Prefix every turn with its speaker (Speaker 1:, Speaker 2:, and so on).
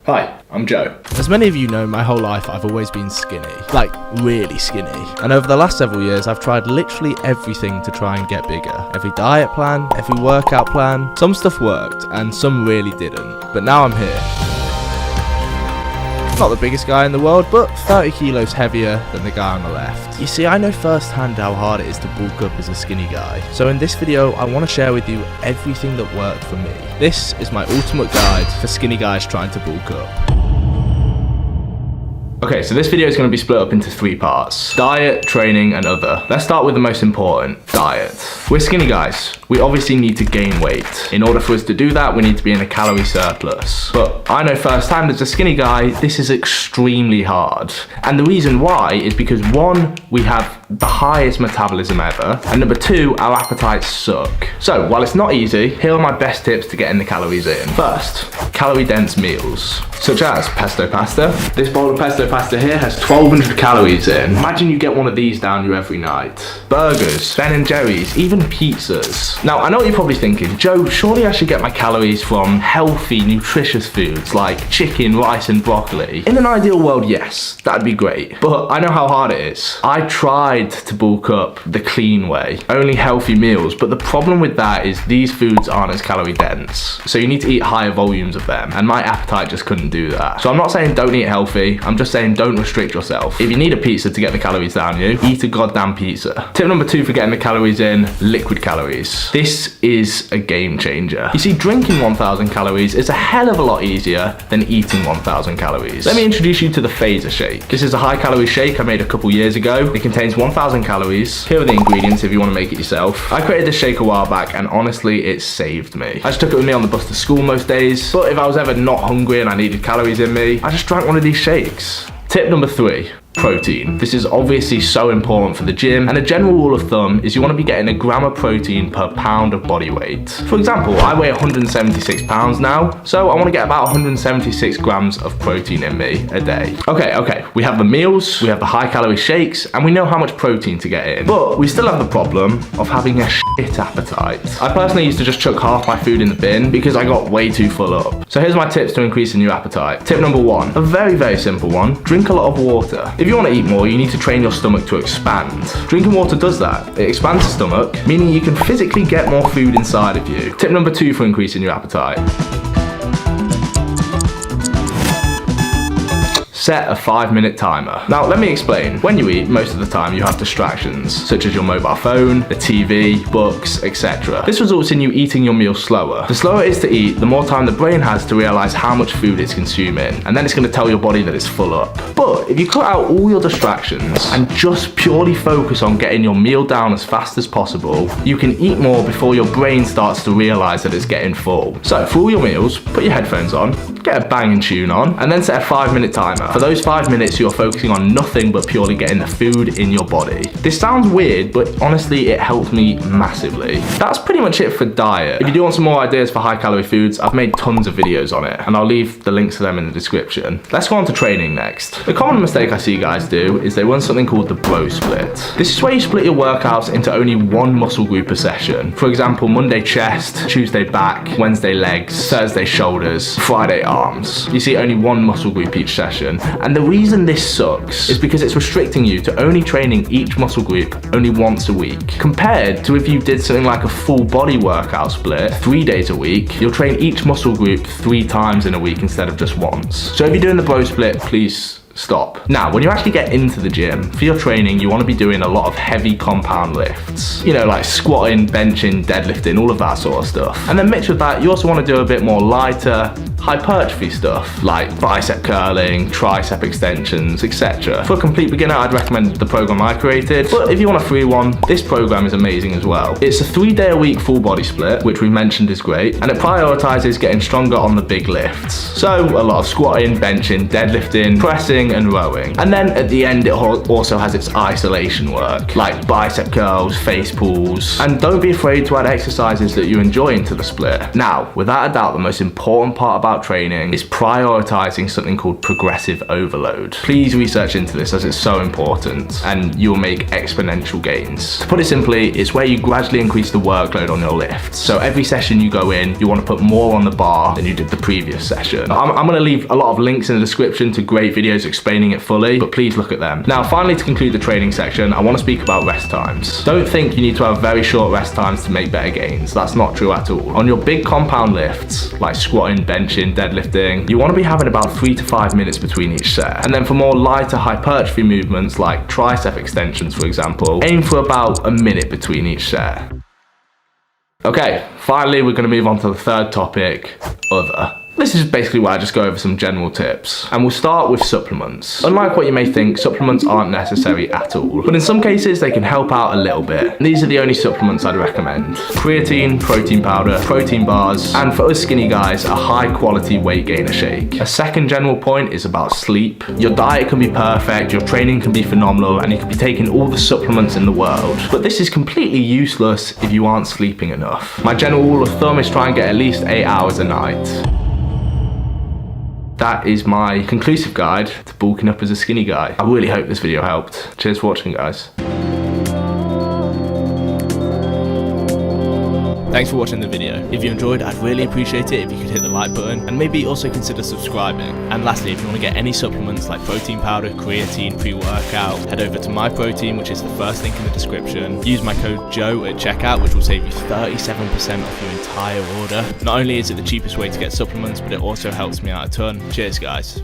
Speaker 1: Hi, I'm Joe.
Speaker 2: As many of you know, my whole life I've always been skinny, like really skinny. And over the last several years, I've tried literally everything to try and get bigger. Every diet plan, every workout plan. Some stuff worked and some really didn't. But now I'm here. Not the biggest guy in the world, but 30 kilos heavier than the guy on the left. You see, I know firsthand how hard it is to bulk up as a skinny guy. So in this video, I want to share with you everything that worked for me. This is my ultimate guide for skinny guys trying to bulk up.
Speaker 1: Okay, so this video is going to be split up into 3 parts: diet, training, and other. Let's start with the most important, diet. We're skinny guys. We obviously need to gain weight. In order for us to do that, we need to be in a calorie surplus. But I know firsthand as a skinny guy, this is extremely hard. And the reason why is because 1, we have the highest metabolism ever, and number 2, our appetites suck. So while it's not easy, here are my best tips to getting the calories in. First, calorie dense meals, such as pesto pasta. This bowl of pesto pasta here has 1200 calories in. Imagine you get one of these down you every night. Burgers, Ben & Jerry's, even pizzas. Now I know what you're probably thinking, Joe, surely I should get my calories from healthy, nutritious foods like chicken, rice and broccoli. In an ideal world, yes, that'd be great. But I know how hard it is. I tried to bulk up the clean way, only healthy meals, but the problem with that is these foods aren't as calorie dense. So you need to eat higher volumes of them, and my appetite just couldn't do that. So I'm not saying don't eat healthy, I'm just saying don't restrict yourself. If you need a pizza to get the calories down you, eat a goddamn pizza. Tip number 2 for getting the calories in, liquid calories. This is a game changer. You see, drinking 1000 calories is a hell of a lot easier than eating 1000 calories. Let me introduce you to the Phaser Shake. This is a high calorie shake I made a couple years ago. It contains 1000 calories. Here are the ingredients if you want to make it yourself. I created this shake a while back and honestly it saved me. I just took it with me on the bus to school most days, but if I was ever not hungry and I needed calories in me, I just drank one of these shakes. Tip number 3. Protein. This is obviously so important for the gym, and a general rule of thumb is you want to be getting a gram of protein per pound of body weight. For example, I weigh 176 pounds now, so I want to get about 176 grams of protein in me a day. Okay, we have the meals, we have the high calorie shakes, and we know how much protein to get in. But we still have the problem of having a shit appetite. I personally used to just chuck half my food in the bin because I got way too full up. So here's my tips to increasing your appetite. Tip number 1, a very, very simple one: drink a lot of water. If you want to eat more, you need to train your stomach to expand. Drinking water does that. It expands the stomach, meaning you can physically get more food inside of you. Tip number 2 for increasing your appetite: set a 5-minute timer. Now, let me explain. When you eat, most of the time you have distractions, such as your mobile phone, the TV, books, etc. This results in you eating your meal slower. The slower it is to eat, the more time the brain has to realize how much food it's consuming, and then it's going to tell your body that it's full up. But if you cut out all your distractions and just purely focus on getting your meal down as fast as possible, you can eat more before your brain starts to realize that it's getting full. So for all your meals, put your headphones on, get a banging tune on, and then set a 5-minute timer. For those 5 minutes, you're focusing on nothing but purely getting the food in your body. This sounds weird, but honestly, it helped me massively. That's pretty much it for diet. If you do want some more ideas for high calorie foods, I've made tons of videos on it, and I'll leave the links to them in the description. Let's go on to training next. The common mistake I see guys do is they run something called the bro split. This is where you split your workouts into only one muscle group per session. For example, Monday chest, Tuesday back, Wednesday legs, Thursday shoulders, Friday arms. You see only one muscle group each session. And the reason this sucks is because it's restricting you to only training each muscle group only once a week. Compared to if you did something like a full body workout split 3 days a week, you'll train each muscle group 3 times in a week instead of just once. So if you're doing the bro split, please stop. Now, when you actually get into the gym, for your training, you want to be doing a lot of heavy compound lifts. You know, like squatting, benching, deadlifting, all of that sort of stuff. And then mixed with that, you also want to do a bit more lighter, hypertrophy stuff, like bicep curling, tricep extensions, etc. For a complete beginner, I'd recommend the program I created, but if you want a free one, this program is amazing as well. It's a 3-day-a-week full body split, which we mentioned is great, and it prioritizes getting stronger on the big lifts. So a lot of squatting, benching, deadlifting, pressing, weightlifting and rowing. And then at the end, it also has its isolation work, like bicep curls, face pulls. And don't be afraid to add exercises that you enjoy into the split. Now, without a doubt, the most important part about training is prioritizing something called progressive overload. Please research into this as it's so important, and you'll make exponential gains. To put it simply, it's where you gradually increase the workload on your lifts. So every session you go in, you want to put more on the bar than you did the previous session. I'm going to leave a lot of links in the description to great videos explaining it fully, but please look at them. Now, finally, to conclude the training section, I want to speak about rest times. Don't think you need to have very short rest times to make better gains. That's not true at all. On your big compound lifts, like squatting, benching, deadlifting, you want to be having about 3 to 5 minutes between each set. And then for more lighter hypertrophy movements, like tricep extensions, for example, aim for about a minute between each set. Okay, finally, we're going to move on to the third topic, other. This is basically where I just go over some general tips. And we'll start with supplements. Unlike what you may think, supplements aren't necessary at all. But in some cases, they can help out a little bit. And these are the only supplements I'd recommend. Creatine, protein powder, protein bars, and for us skinny guys, a high quality weight gainer shake. A second general point is about sleep. Your diet can be perfect, your training can be phenomenal, and you can be taking all the supplements in the world. But this is completely useless if you aren't sleeping enough. My general rule of thumb is try and get at least 8 hours a night. That is my conclusive guide to bulking up as a skinny guy. I really hope this video helped. Cheers for watching, guys.
Speaker 2: Thanks for watching the video. If you enjoyed, I'd really appreciate it if you could hit the like button and maybe also consider subscribing. And lastly, if you want to get any supplements like protein powder, creatine, pre-workout, head over to MyProtein, which is the first link in the description. Use my code Joe at checkout, which will save you 37% off your entire order. Not only is it the cheapest way to get supplements, but it also helps me out a ton. Cheers, guys.